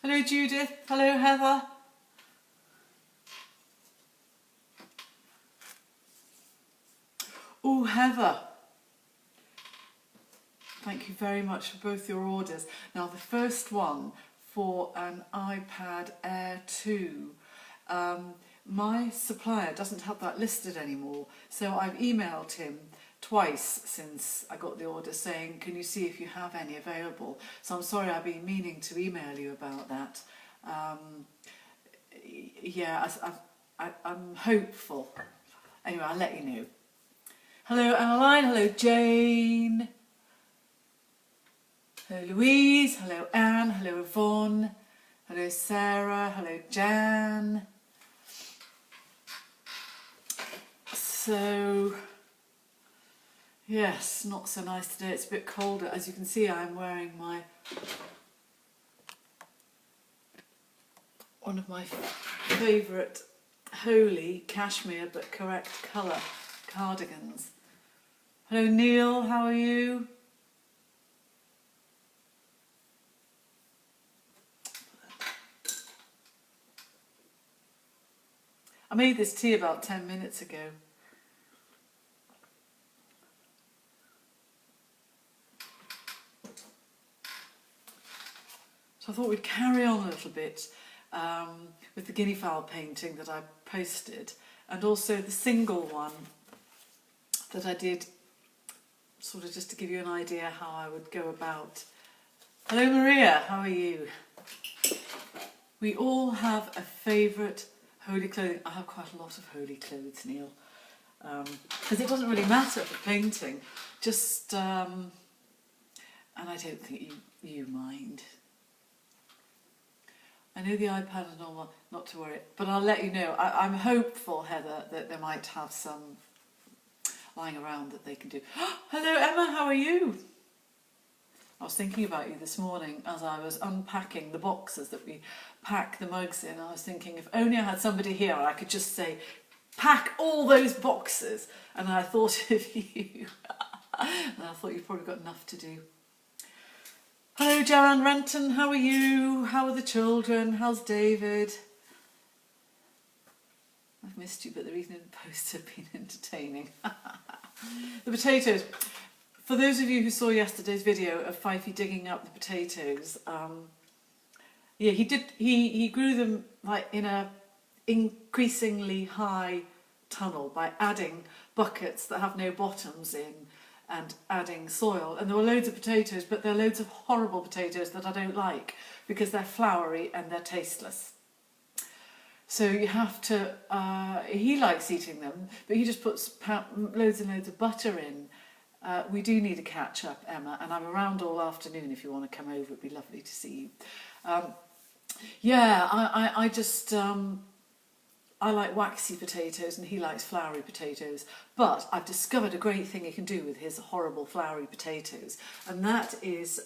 Hello Judith, hello Heather. Oh Heather, thank you very much for both your orders. Now the first one for an iPad Air 2, my supplier doesn't have that listed anymore, so I've emailed him twice since I got the order saying, can you see if you have any available? So I'm sorry, I've been meaning to email you about that. I'm hopeful. Anyway, I'll let you know. Hello Annaline, hello Jane, hello Louise, hello Anne, hello Yvonne, hello Sarah, hello Jan. So, yes, not so nice today, it's a bit colder. As you can see, I'm wearing one of my favourite Holy cashmere but correct colour cardigans. Hello Neil, how are you? I made this tea about 10 minutes ago. So I thought we'd carry on a little bit with the Guinea Fowl painting that I posted, and also the single one that I did, sort of just to give you an idea how I would go about. Hello Maria, how are you? We all have a favourite holy clothing. I have quite a lot of holy clothes, Neil, because it doesn't really matter for painting, just, and I don't think you mind. I know the iPad is normal, not to worry, but I'll let you know. I'm hopeful, Heather, that they might have some lying around that they can do. Hello Emma, how are you? I was thinking about you this morning as I was unpacking the boxes that we pack the mugs in. I was thinking, if only I had somebody here, I could just say, pack all those boxes. And I thought of you. And I thought you've probably got enough to do. Hello Joanne Renton, how are you? How are the children? How's David? I've missed you, but the reason the posts have been entertaining. The potatoes. For those of you who saw yesterday's video of Fifey digging up the potatoes, yeah, he grew them like in a increasingly high tunnel by adding buckets that have no bottoms in and adding soil. And there were loads of potatoes, but there are loads of horrible potatoes that I don't like because they're floury and they're tasteless. So you have to, he likes eating them, but he just puts loads and loads of butter in. We do need a catch up, Emma, and I'm around all afternoon if you want to come over. It'd be lovely to see you. Yeah, I just, I like waxy potatoes and he likes floury potatoes, but I've discovered a great thing he can do with his horrible floury potatoes, and that is,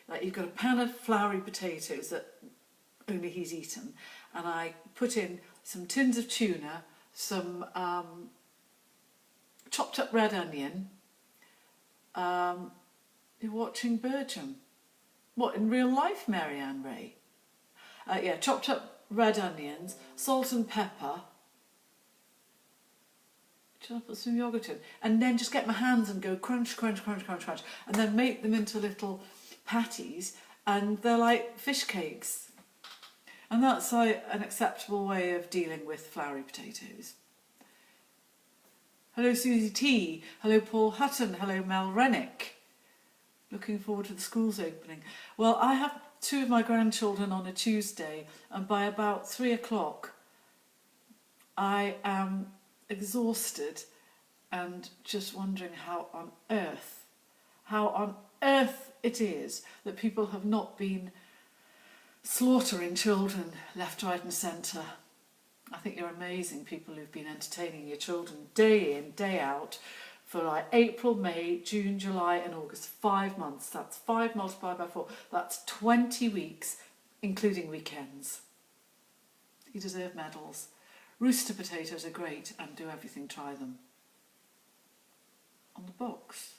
like you've got a pan of floury potatoes that only he's eaten, and I put in some tins of tuna, some chopped up red onion. You're watching Bertram. What, in real life, Marianne Ray? Yeah, chopped up red onions, salt and pepper. Should I put some yogurt in? And then just get my hands and go crunch, crunch, crunch, crunch, crunch, and then make them into little patties, and they're like fish cakes. And that's like an acceptable way of dealing with floury potatoes. Hello Susie T, hello Paul Hutton, hello Mel Rennick. Looking forward to the schools opening. Well, I have 2 of my grandchildren on a Tuesday, and by about 3 o'clock I am exhausted and just wondering how on earth it is that people have not been slaughtering children left, right and centre. I think you're amazing, people who've been entertaining your children day in, day out for like April, May, June, July and August. 5 months. That's 5 multiplied by 4. That's 20 weeks, including weekends. You deserve medals. Rooster potatoes are great, and do everything, try them. On the box.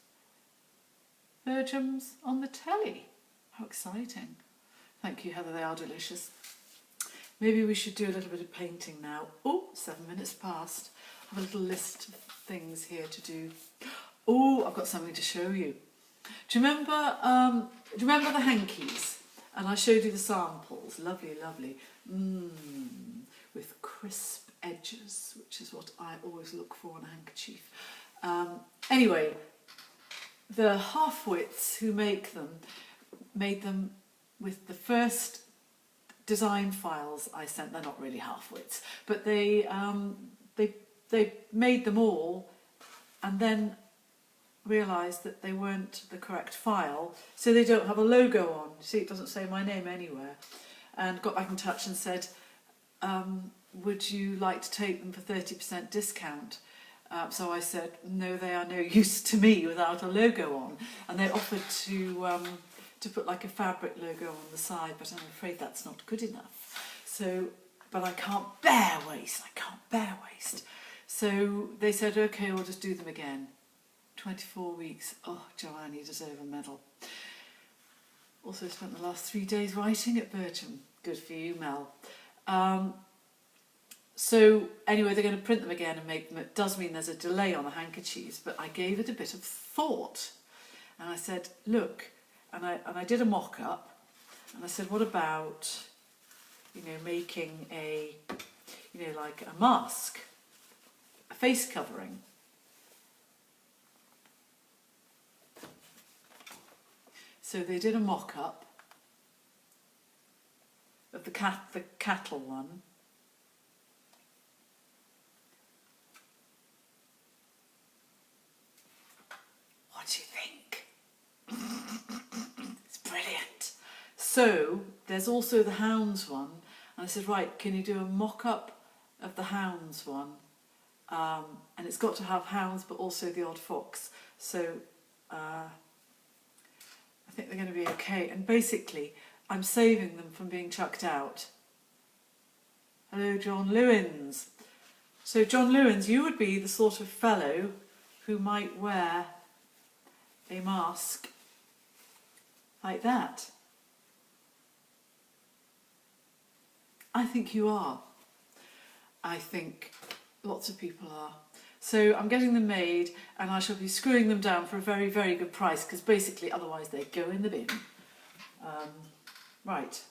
Bertram's on the telly. How exciting. Thank you, Heather, they are delicious. Maybe we should do a little bit of painting now. Oh, 7 minutes past. I have a little list of things here to do. Oh, I've got something to show you. Do you remember the hankies? And I showed you the samples. Lovely, lovely. With crisp edges, which is what I always look for on a handkerchief. Anyway, the half-wits who make them made them with the first design files I sent. They're not really half-wits, but they made them all and then realised that they weren't the correct file, so they don't have a logo on. See, it doesn't say my name anywhere. And got back in touch and said, would you like to take them for 30% discount? So I said, no, they are no use to me without a logo on. And they offered to put like a fabric logo on the side, but I'm afraid that's not good enough. So, but I can't bear waste. So they said, okay, we'll just do them again. 24 weeks. Oh, Joanne, you deserve a medal. Also spent the last 3 days writing at Bircham. Good for you, Mel. So anyway, they're going to print them again and make them. It does mean there's a delay on the handkerchiefs, but I gave it a bit of thought. And I said, look, and I did a mock-up, and I said, what about, making a, like a mask, a face covering. So they did a mock-up of the cattle one. What do you think? It's brilliant. So there's also the hounds one, and I said, right, can you do a mock-up of the hounds one? And it's got to have hounds, but also the odd fox. So I think they're going to be okay. And basically, I'm saving them from being chucked out. Hello, John Lewins. So John Lewins, you would be the sort of fellow who might wear a mask like that. I think you are. I think lots of people are. So I'm getting them made, and I shall be screwing them down for a very, very good price, because basically otherwise they go in the bin. Right.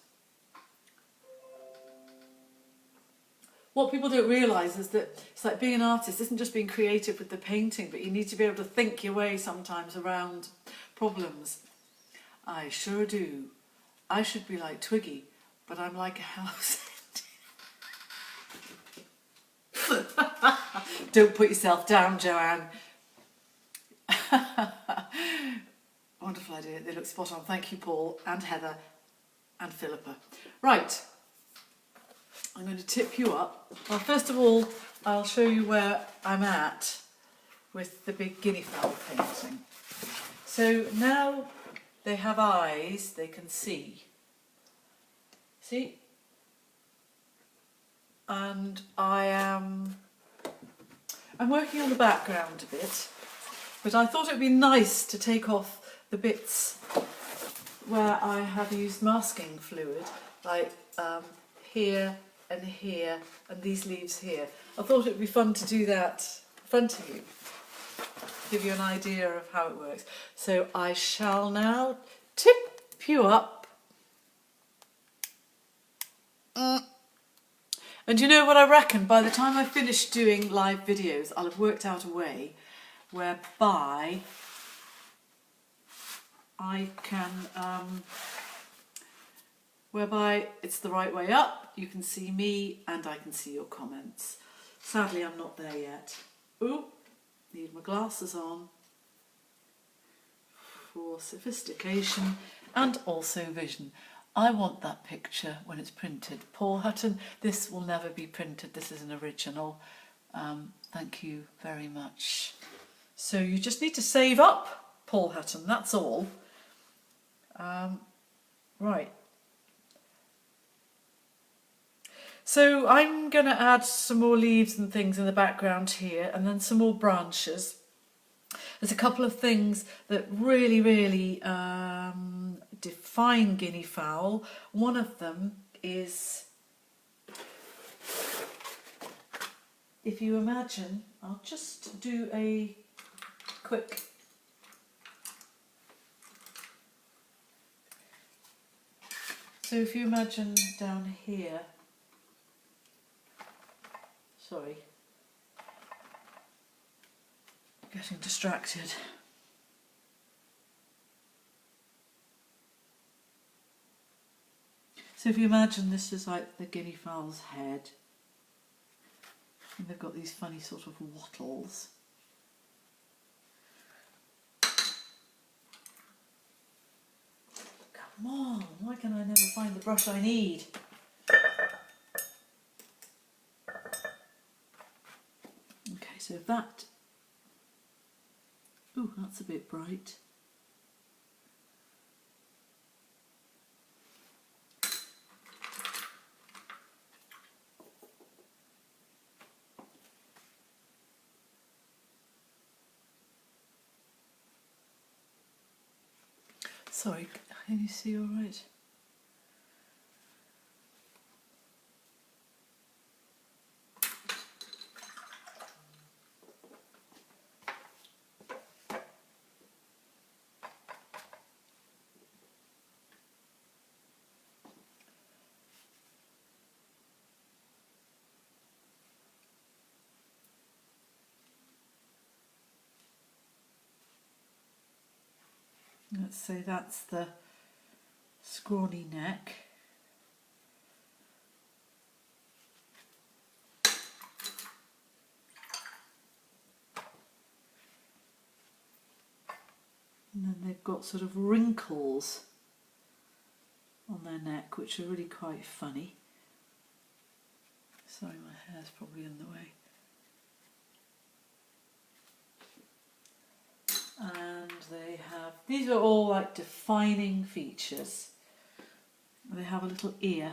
What people don't realise is that it's like being an artist isn't just being creative with the painting, but you need to be able to think your way sometimes around problems. I sure do. I should be like Twiggy, but I'm like a house. Don't put yourself down, Joanne. Wonderful idea. They look spot on. Thank you, Paul and Heather and Philippa. Right. I'm going to tip you up. Well, first of all, I'll show you where I'm at with the big Guinea Fowl painting. So now they have eyes, they can see. See? And I'm working on the background a bit, but I thought it would be nice to take off the bits where I have used masking fluid, like here and here, and these leaves here. I thought it would be fun to do that in front of you, give you an idea of how it works. So I shall now tip you up. And you know what I reckon? By the time I finish doing live videos, I'll have worked out a way whereby I can, whereby it's the right way up, you can see me and I can see your comments. Sadly, I'm not there yet. Ooh, need my glasses on for sophistication and also vision. I want that picture when it's printed. Paul Hutton, this will never be printed. This is an original. Thank you very much. So you just need to save up, Paul Hutton, that's all. Right. So I'm going to add some more leaves and things in the background here, and then some more branches. There's a couple of things that really, really define guinea fowl. One of them is, if you imagine, I'll just do a quick so if you imagine down here, sorry, getting distracted. So if you imagine this is like the guinea fowl's head, and they've got these funny sort of wattles. Come on, why can I never find the brush I need? Okay, so that, ooh, that's a bit bright. Sorry, can you see all right? Let's say that's the scrawny neck. And then they've got sort of wrinkles on their neck, which are really quite funny. Sorry, my hair's probably in the way. And they have, these are all like defining features. They have a little ear.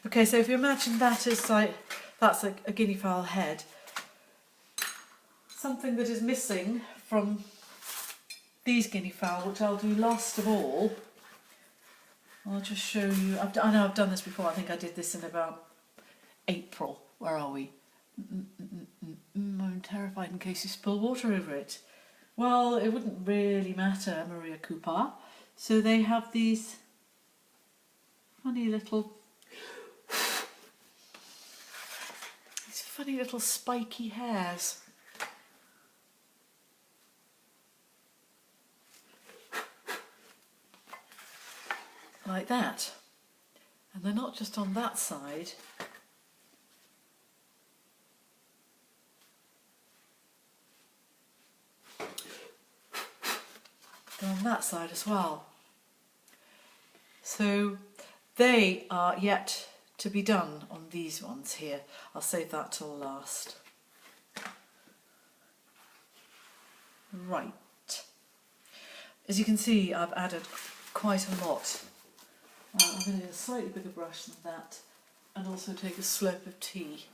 Okay, so if you imagine that is like, that's a guinea fowl head. Something that is missing from these guinea fowl, which I'll do last of all, I'll just show you. I know I've done this before. I think I did this in about April. Where are we? I'm terrified in case you spill water over it. Well, it wouldn't really matter, Maria Cooper. So they have these funny little spiky hairs. Like that. And they're not just on that side. They're on that side as well. So they are yet to be done on these ones here. I'll save that till last. Right. As you can see, I've added quite a lot. I'm going to get a slightly bigger brush than that and also take a slope of tea.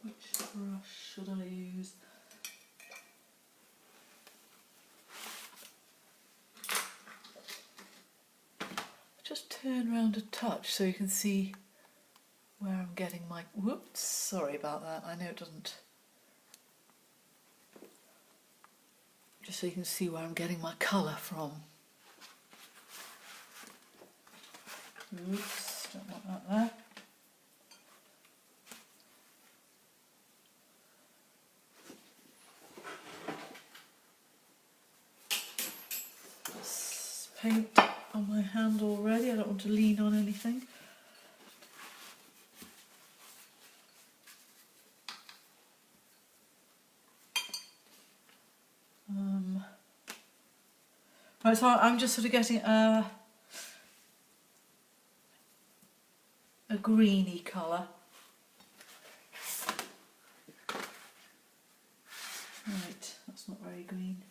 Which brush should I use? Just turn around a touch so you can see where I'm getting my... Whoops, sorry about that. I know it doesn't... Just so you can see where I'm getting my colour from. Oops, don't want that there. There's paint on my hand already. I don't want to lean on anything. Right, so I'm just sort of getting a greeny colour. Right, that's not very green.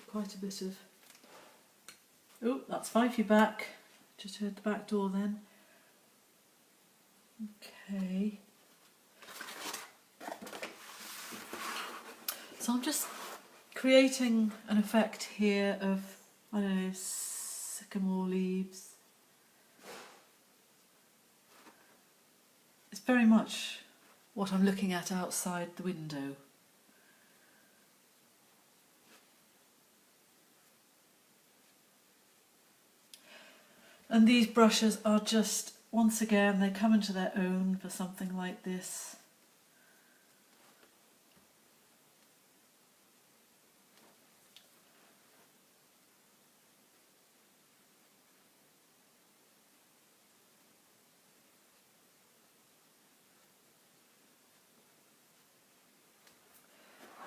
Quite a bit of... Oh, that's Fifey back. Just heard the back door then. Okay. So I'm just creating an effect here of, I don't know, sycamore leaves. It's very much what I'm looking at outside the window. And these brushes are just, once again, they come into their own for something like this.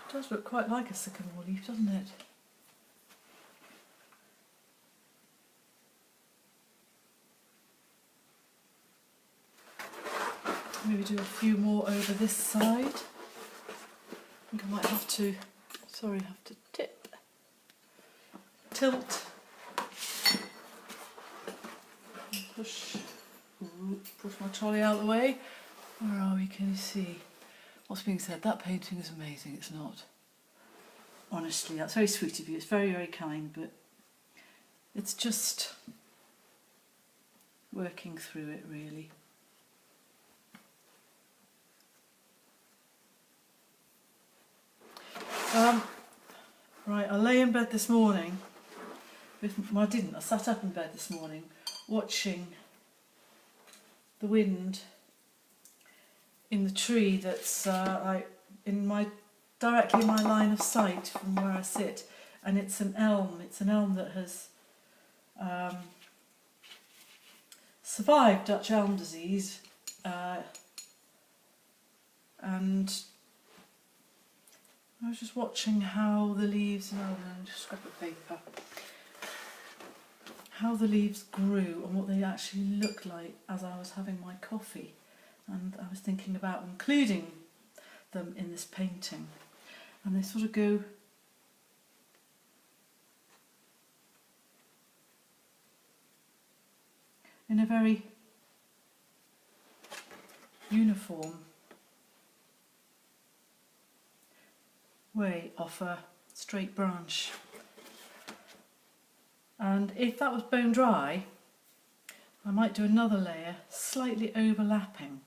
It does look quite like a sycamore leaf, doesn't it? Maybe do a few more over this side. I think I might have to, have to tilt, push my trolley out of the way. Where are we? Can you see? What's being said? That painting is amazing. It's not. Honestly, that's very sweet of you. It's very, very kind, but it's just working through it, really. Right, I lay in bed this morning. Well, I didn't. I sat up in bed this morning watching the wind in the tree that's directly in my line of sight from where I sit, and it's an elm. It's an elm that has survived Dutch elm disease, and I was just watching how the leaves, just grab a paper, how the leaves grew and what they actually looked like as I was having my coffee, and I was thinking about including them in this painting, and they sort of go in a very uniform way off a straight branch. And if that was bone dry, I might do another layer slightly overlapping.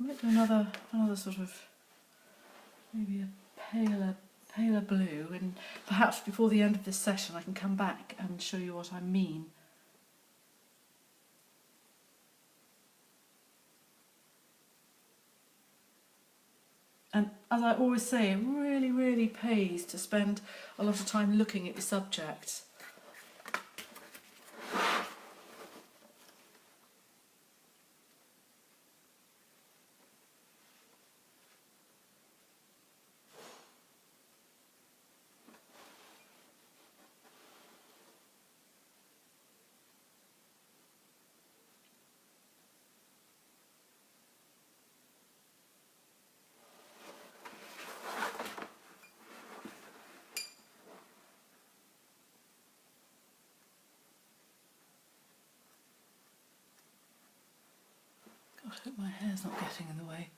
I might do another sort of, maybe a paler blue, and perhaps before the end of this session I can come back and show you what I mean. And as I always say, it really, really pays to spend a lot of time looking at your subjects. I hope my hair's not getting in the way.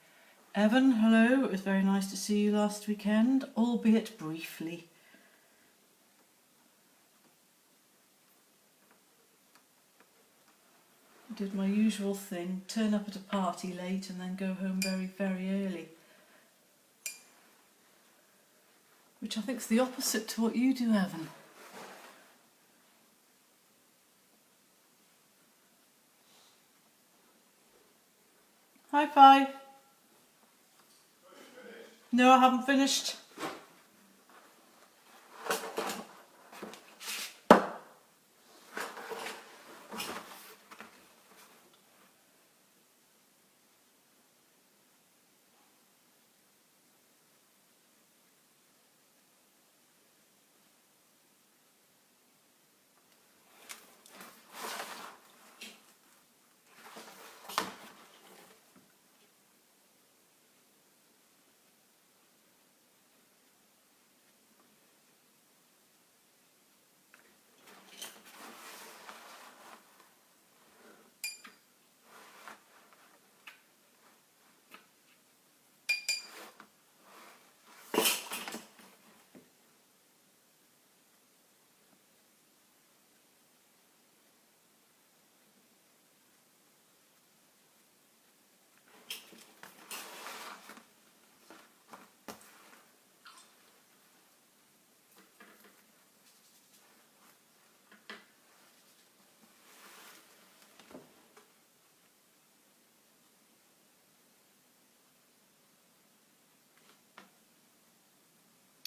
Evan, hello. It was very nice to see you last weekend, albeit briefly. I did my usual thing, turn up at a party late and then go home very, very early. Which I think is the opposite to what you do, Evan. High five. No, I haven't finished.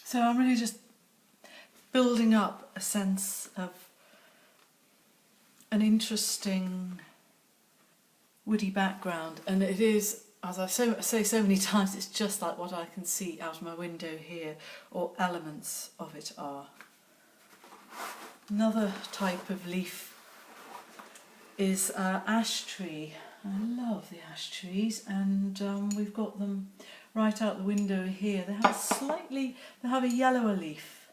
So I'm really just building up a sense of an interesting woody background, and it is, as I say so many times, it's just like what I can see out of my window here, or elements of it are. Another type of leaf is ash tree. I love the ash trees, and we've got them right out the window here. They have a yellower leaf,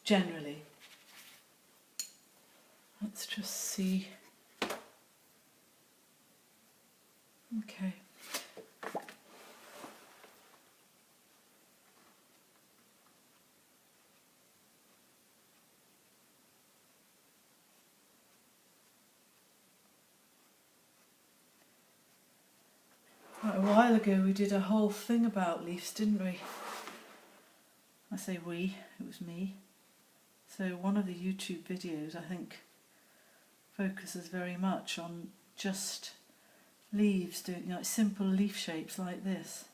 generally. Let's just see. Okay. Quite a while ago we did a whole thing about leaves, didn't we? I say we, it was me. So one of the YouTube videos, I think, focuses very much on just leaves, doing like simple leaf shapes like this.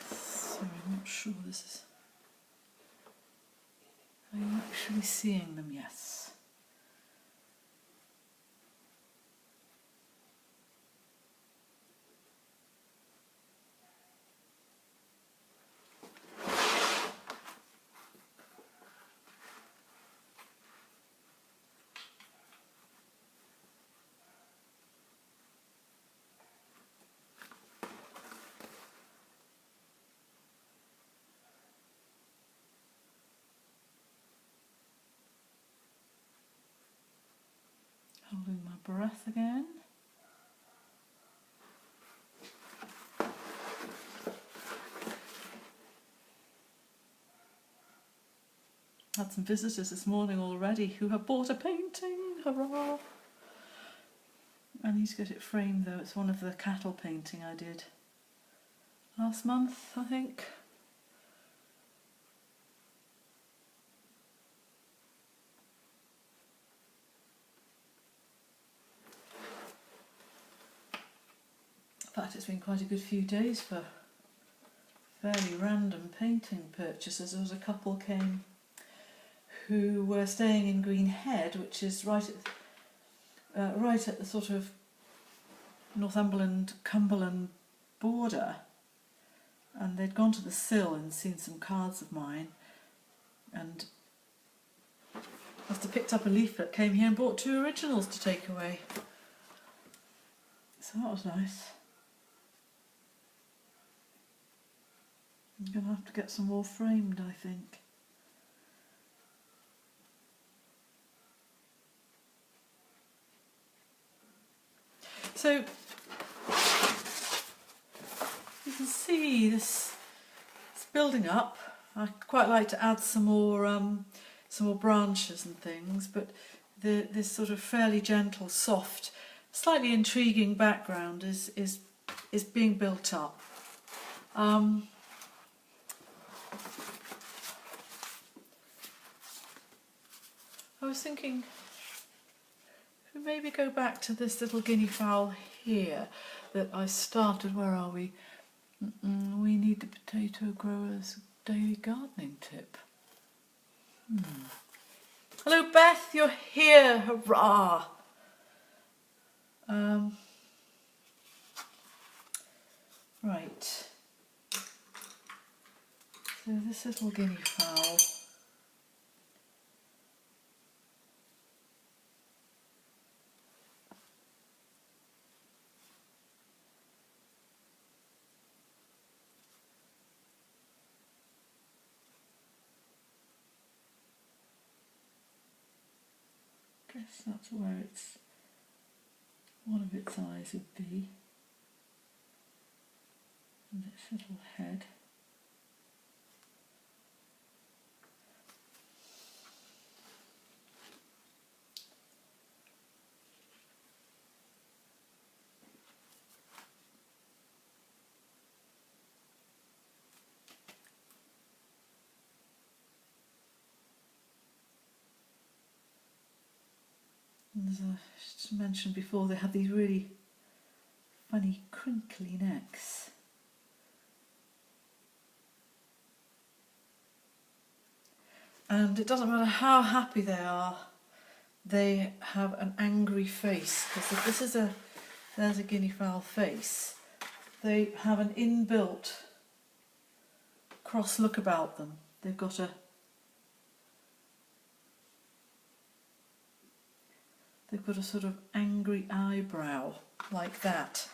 Sorry, I'm not sure this is... Are you actually seeing them? Yes. Holding my breath again. Had some visitors this morning already who have bought a painting. Hurrah! I need to get it framed though. It's one of the cattle painting I did last month, I think. In fact, it's been quite a good few days for fairly random painting purchases. There was a couple came who were staying in Green Head, which is right at the sort of Northumberland-Cumberland border, and they'd gone to the Sill and seen some cards of mine, and must have picked up a leaflet, came here and bought 2 originals to take away. So that was nice. I'm going to have to get some more framed, I think. So you can see this it's building up. I'd quite like to add some more branches and things, but this sort of fairly gentle, soft, slightly intriguing background is being built up. I was thinking, we maybe go back to this little guinea fowl here that I started. Where are we? We need the potato grower's daily gardening tip. Hello Beth, you're here, hurrah! Right, so this little guinea fowl, I guess that's where one of its eyes would be, and its little head. as I just mentioned before, they have these really funny crinkly necks. And it doesn't matter how happy they are, they have an angry face. Because if this is there's a guinea fowl face, they have an inbuilt cross look about them. They've got a sort of angry eyebrow like that.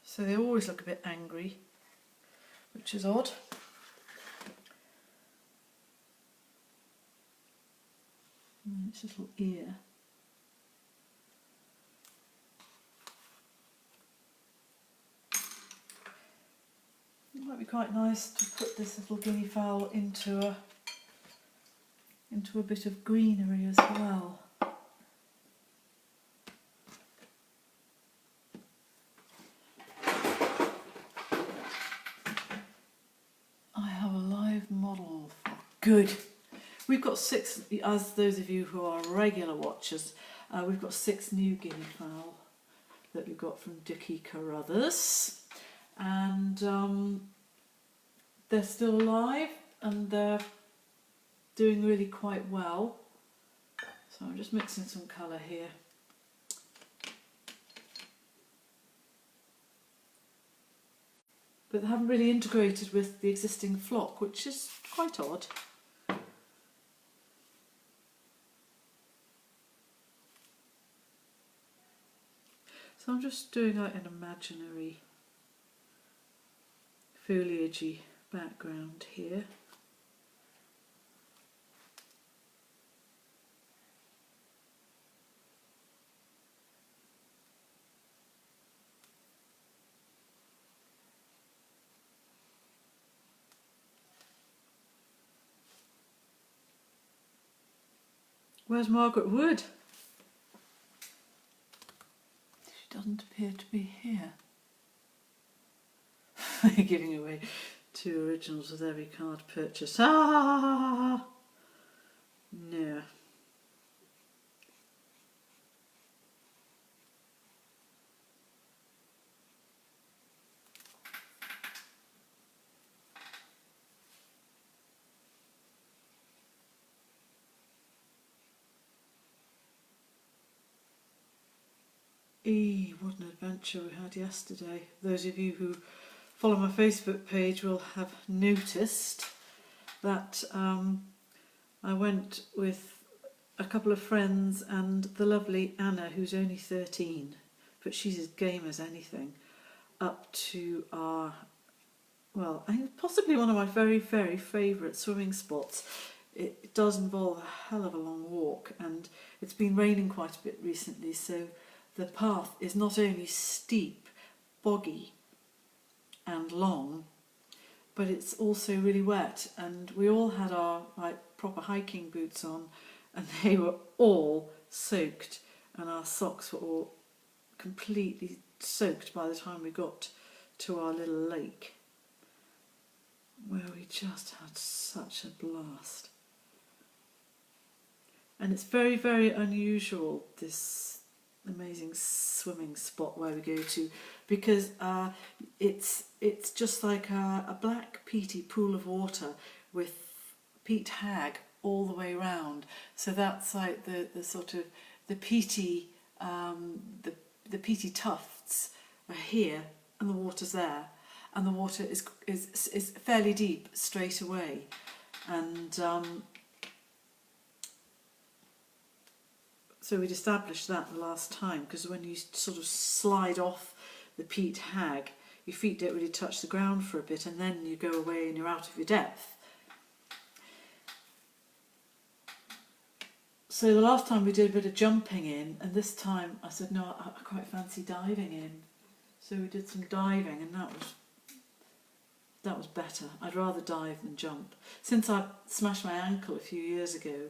So they always look a bit angry, which is odd. And its little ear. It might be quite nice to put this little guinea fowl into a bit of greenery as well. I have a live model for good. We've got 6, as those of you who are regular watchers, we've got 6 new guinea fowl that we got from Dickie Carruthers, and they're still alive and they're doing really quite well. So I'm just mixing some colour here. But they haven't really integrated with the existing flock, which is quite odd. So I'm just doing like an imaginary foliagey background here. Where's Margaret Wood? She doesn't appear to be here. Giving away 2 originals with every card purchase. Ah! No. What an adventure we had yesterday. Those of you who follow my Facebook page will have noticed that I went with a couple of friends and the lovely Anna, who's only 13, but she's as game as anything, up to our, well, I think possibly one of my very, very favourite swimming spots. It does involve a hell of a long walk, and it's been raining quite a bit recently, so the path is not only steep, boggy and long, but it's also really wet, and we all had our proper hiking boots on, and they were all soaked, and our socks were all completely soaked by the time we got to our little lake, where we just had such a blast. And it's very, very unusual, this amazing swimming spot where we go to, because it's just like a black peaty pool of water with peat hag all the way round. So that's like the sort of the peaty the peaty tufts are here and the water's there, and the water is fairly deep straight away, and so we'd established that the last time, because when you sort of slide off the peat hag, your feet don't really touch the ground for a bit, and then you go away and you're out of your depth. So the last time we did a bit of jumping in, and this time I said, no, I quite fancy diving in. So we did some diving, and that was better. I'd rather dive than jump. Since I smashed my ankle a few years ago,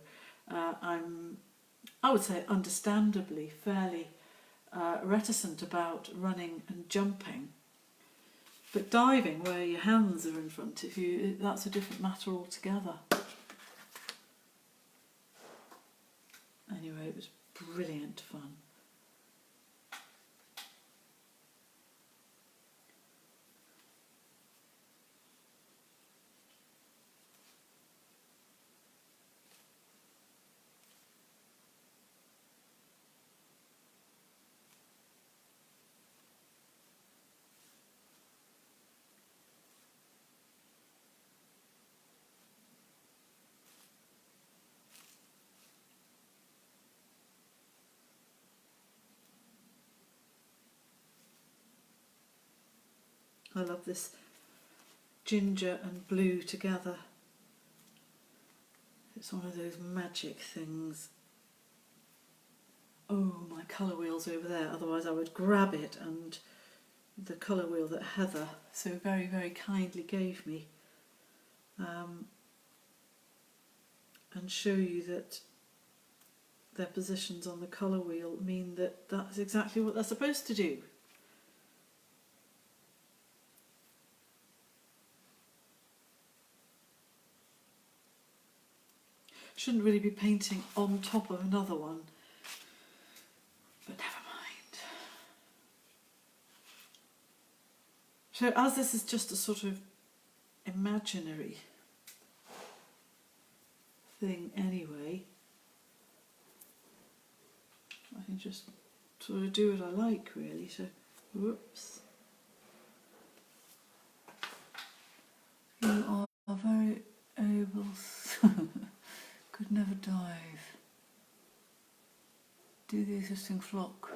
I would say understandably fairly reticent about running and jumping. But diving, where your hands are in front of you, that's a different matter altogether. Anyway, it was brilliant fun. I love this ginger and blue together. It's one of those magic things. Oh, my colour wheel's over there, otherwise I would grab it, and the colour wheel that Heather so very, very kindly gave me, and show you that their positions on the colour wheel mean that that's exactly what they're supposed to do. Shouldn't really be painting on top of another one, but never mind. So as this is just a sort of imaginary thing anyway, I can just sort of do what I like really. So, whoops. You are very able. Could never dive. Do the existing flock.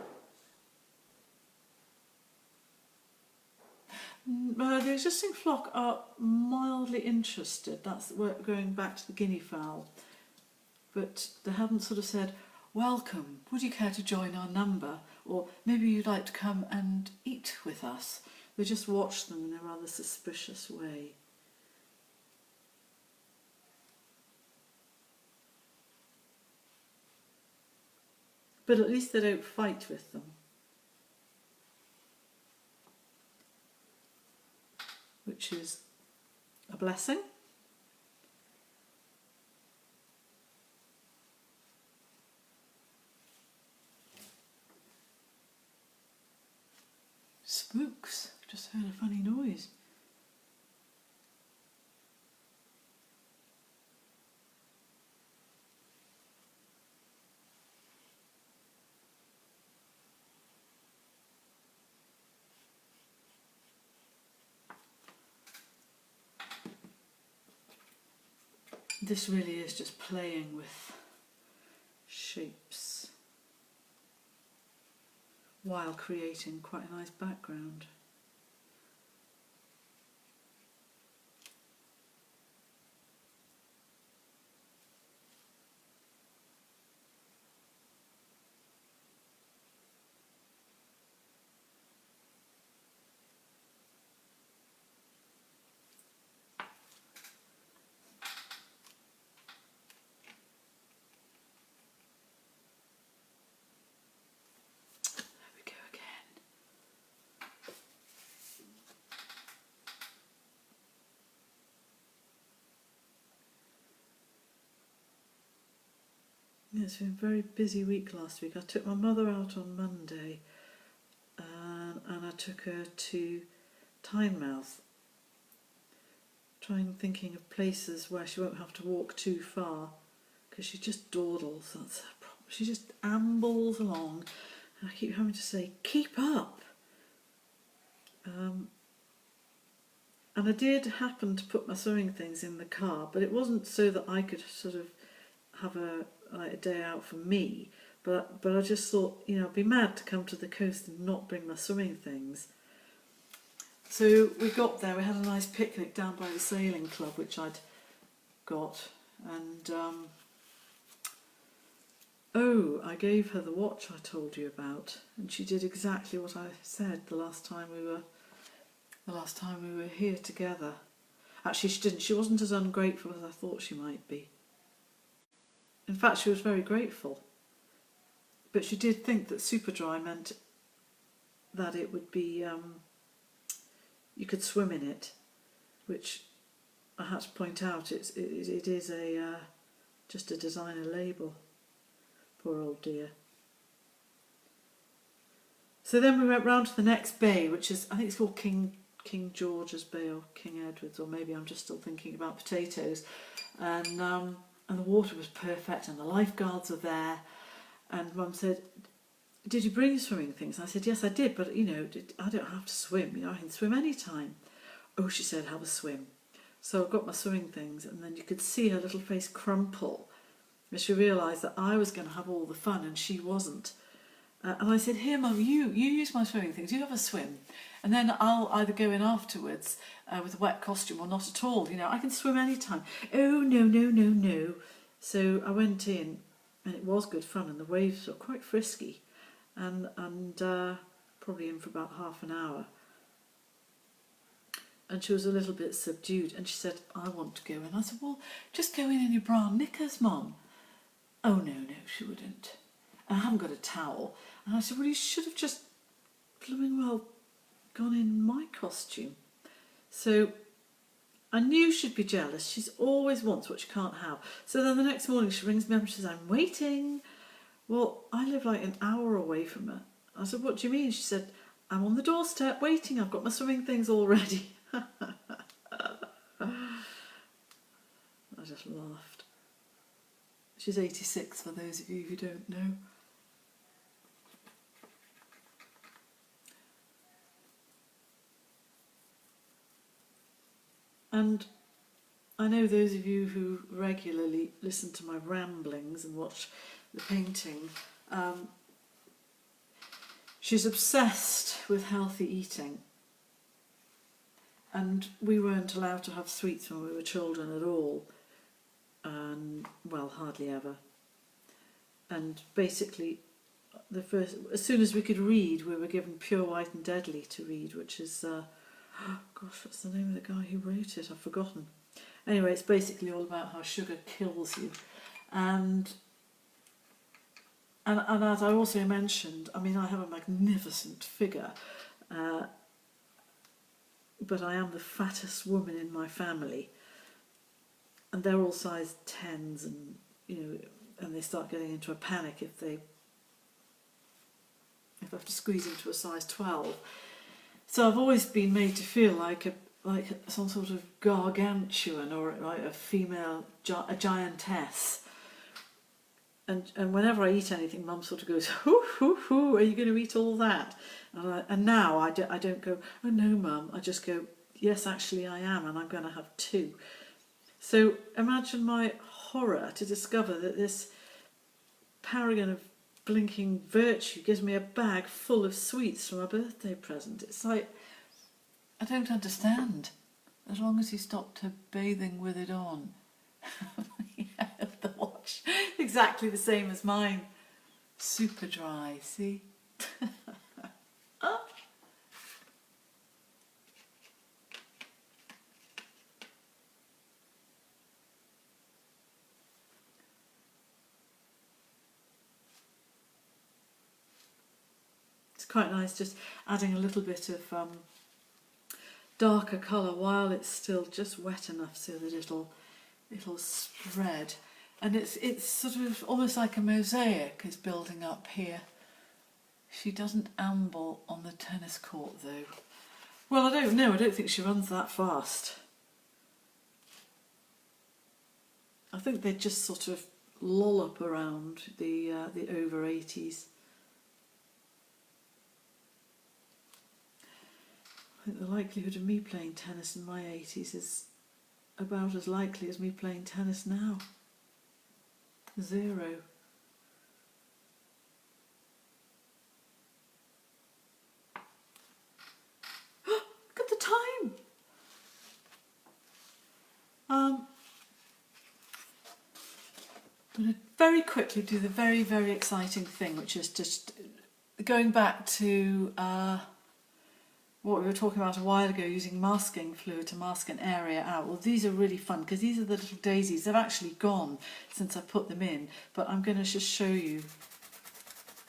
The existing flock are mildly interested. That's going back to the Guinea Fowl. But they haven't sort of said, welcome, would you care to join our number? Or maybe you'd like to come and eat with us. They just watch them in a rather suspicious way. But at least they don't fight with them. Which is a blessing. Spooks, just heard a funny noise. This really is just playing with shapes while creating quite a nice background. Yeah, it's been a very busy week last week. I took my mother out on Monday and I took her to Tynemouth, thinking of places where she won't have to walk too far, because she just dawdles, that's her problem. She just ambles along and I keep having to say, keep up. And I did happen to put my sewing things in the car, but it wasn't so that I could sort of have a day out for me, but I just thought, you know, I'd be mad to come to the coast and not bring my sewing things. So we got there, we had a nice picnic down by the sailing club, which I'd got, and I gave her the watch I told you about, and she did exactly what I said the last time we were here together. Actually, she didn't. She wasn't as ungrateful as I thought she might be. In fact, she was very grateful. But she did think that super dry meant that it would be, you could swim in it, which I had to point out, it is just a designer label. Poor old dear. So then we went round to the next bay, which is, I think it's called King George's Bay or King Edward's, or maybe I'm just still thinking about potatoes. And the water was perfect, and the lifeguards were there. And Mum said, "Did you bring your swimming things?" And I said, "Yes, I did, but I don't have to swim. I can swim any time." "Oh," she said, "have a swim." So I got my swimming things, and then you could see her little face crumple as she realised that I was going to have all the fun and she wasn't. And I said, "Here, Mum, you use my swimming things. You have a swim, and then I'll either go in afterwards with a wet costume or not at all. I can swim any time." "Oh, no, no, no, no." So I went in, and it was good fun, and the waves were quite frisky, and probably in for about half an hour. And she was a little bit subdued, and she said, "I want to go in." I said, "Well, just go in your bra and knickers, Mum." "Oh, no, she wouldn't. I haven't got a towel." And I said, "Well, you should have just blooming well gone in my costume." So I knew she'd be jealous. She's always wants what she can't have. So then the next morning she rings me up and she says, "I'm waiting." Well, I live like an hour away from her. I said, "What do you mean?" She said, "I'm on the doorstep waiting. I've got my swimming things all ready." I just laughed. She's 86, for those of you who don't know. And I know those of you who regularly listen to my ramblings and watch the painting, she's obsessed with healthy eating. And we weren't allowed to have sweets when we were children at all. Well, hardly ever. And basically, as soon as we could read, we were given Pure, White and Deadly to read, which is, gosh, what's the name of the guy who wrote it? I've forgotten. Anyway, it's basically all about how sugar kills you. And as I also mentioned, I mean, I have a magnificent figure, but I am the fattest woman in my family. And they're all size 10s, and and they start getting into a panic if I have to squeeze into a size 12. So I've always been made to feel like some sort of gargantuan, or like a female, a giantess. And whenever I eat anything, Mum sort of goes, "Hoo, hoo, hoo, are you going to eat all that?" And now I don't go, "Oh no, Mum." I just go, "Yes, actually I am, and I'm going to have 2. So imagine my horror to discover that this paragon of blinking virtue gives me a bag full of sweets from a birthday present. It's like, I don't understand. As long as you stop to bathing with it on. Yeah, the watch, exactly the same as mine. Super dry, see? It's quite nice just adding a little bit of darker colour while it's still just wet enough so that it'll spread. And it's sort of almost like a mosaic is building up here. She doesn't amble on the tennis court though. Well, I don't know. I don't think she runs that fast. I think they just sort of lollop around the over 80s. I think the likelihood of me playing tennis in my 80s is about as likely as me playing tennis now. 0. Look at the time! I'm going to very quickly do the very, very exciting thing, which is just going back to what we were talking about a while ago, using masking fluid to mask an area out. Well, these are really fun because these are the little daisies. They've actually gone since I put them in, but I'm going to just show you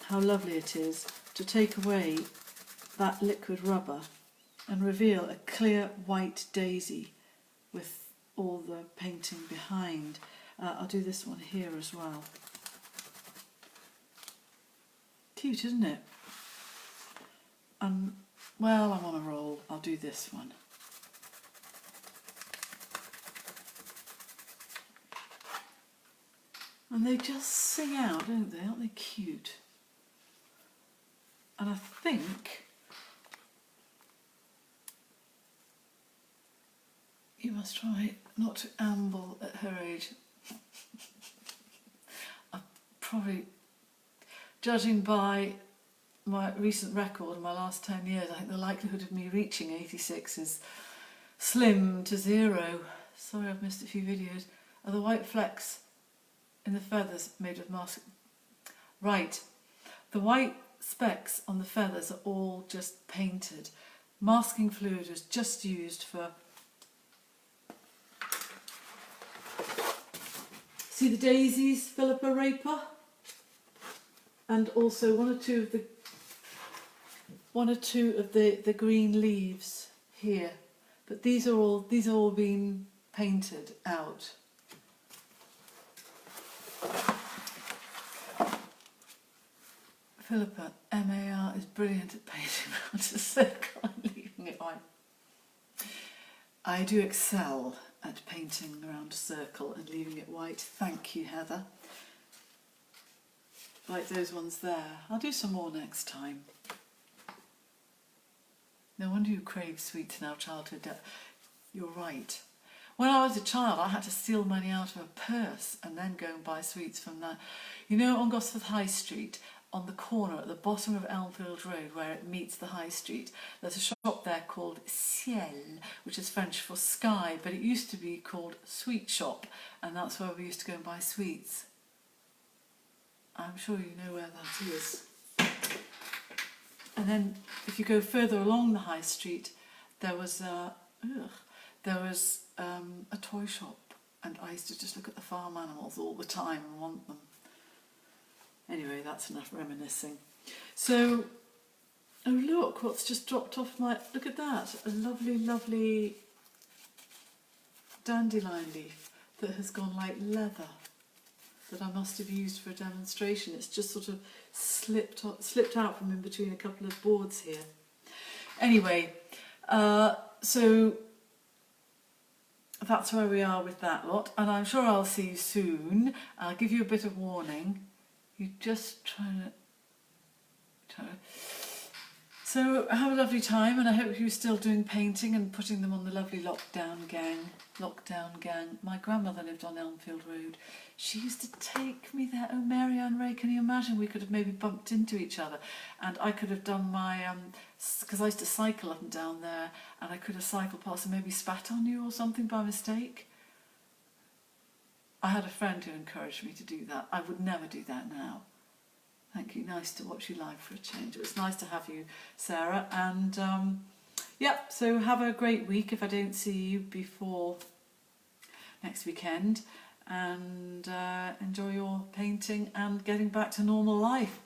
how lovely it is to take away that liquid rubber and reveal a clear white daisy with all the painting behind. I'll do this one here as well. Cute, isn't it? And, well, I'm on a roll. I'll do this one. And they just sing out, don't they? Aren't they cute? And I think you must try not to amble at her age. I probably, judging by my recent record in my last 10 years, I think the likelihood of me reaching 86 is slim to zero. Sorry I've missed a few videos. Are the white flecks in the feathers made of mask? Right, the white specks on the feathers are all just painted. Masking fluid is just used for... See the daisies, Philippa Raper? And also one or two of the green leaves here. But these are all been painted out. Philippa, MAR, is brilliant at painting around a circle and leaving it white. I do excel at painting around a circle and leaving it white. Thank you, Heather. Like those ones there. I'll do some more next time. No wonder you crave sweets in our childhood. You're right. When I was a child, I had to steal money out of a purse and then go and buy sweets from that. You know, on Gosforth High Street, on the corner at the bottom of Elmfield Road where it meets the High Street, there's a shop there called Ciel, which is French for sky, but it used to be called Sweet Shop, and that's where we used to go and buy sweets. I'm sure you know where that is. And then if you go further along the High Street, there was a toy shop, and I used to just look at the farm animals all the time and want them. Anyway, that's enough reminiscing. So, oh look, what's just dropped off my... Look at that, a lovely, lovely dandelion leaf that has gone like leather, that I must have used for a demonstration. It's just sort of slipped out from in between a couple of boards here. Anyway, so that's where we are with that lot, and I'm sure I'll see you soon. I'll give you a bit of warning. You just try to... So have a lovely time, and I hope you're still doing painting and putting them on the lovely lockdown gang. My grandmother lived on Elmfield Road. She used to take me there. Oh, Marianne Ray, can you imagine? We could have maybe bumped into each other, and I could have done my... because I used to cycle up and down there, and I could have cycled past and maybe spat on you or something by mistake. I had a friend who encouraged me to do that. I would never do that now. Thank you. Nice to watch you live for a change. It was nice to have you, Sarah. And yeah, so have a great week if I don't see you before next weekend. And enjoy your painting and getting back to normal life.